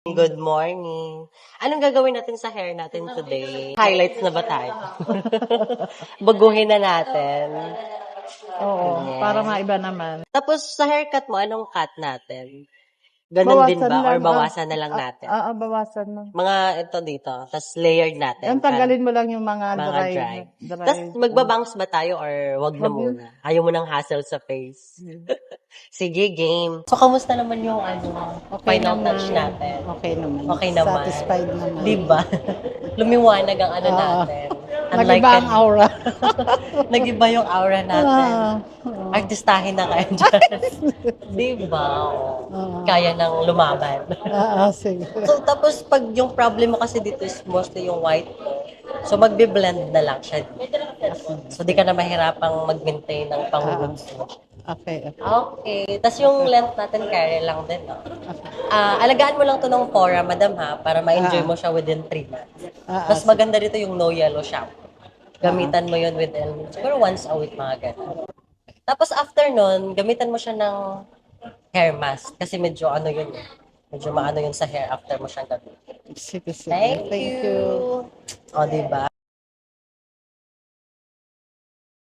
Good morning. Anong gagawin natin sa hair natin today? Highlights na ba tayo? Baguhin na natin. Oo, Yes. para maiba naman. Tapos sa haircut mo, anong cut natin? Ganun din ba? Or bawasan na lang natin? Bawasan lang. Mga ito dito. Tapos layered natin. Yan, tanggalin mo lang yung mga dry. Tapos magbabangs ba tayo or wag na muna? Ayaw mo ng hassle sa face. Sige, game. So, kamusta naman yung final touch natin? Okay naman. Okay naman. Satisfied naman. Diba? Lumiwanag ang natin. Nag-iba ang aura. Nag-iba yung aura natin. Artistahin na kayo dyan. Diba? Kaya nang lumaban. Sige. So, tapos pag yung problem mo kasi dito is mostly yung white mo. So, magbe-blend na lang siya. So, di ka na mahirapang mag-maintain ng pangungod mo. Okay. Okay. Tapos yung length natin, carry lang din, no? Alagaan mo lang to ng Fora, madam, ha? Para ma-enjoy mo siya within 3 months. Mas maganda dito yung no yellow shampoo. Gamitan mo yun with siguro once a week, mga ganun. Tapos after nun, gamitan mo siya ng hair mask. Kasi medyo yun, medyo maano yun sa hair after mo siyang gamitin. Sige. Thank you. O, diba?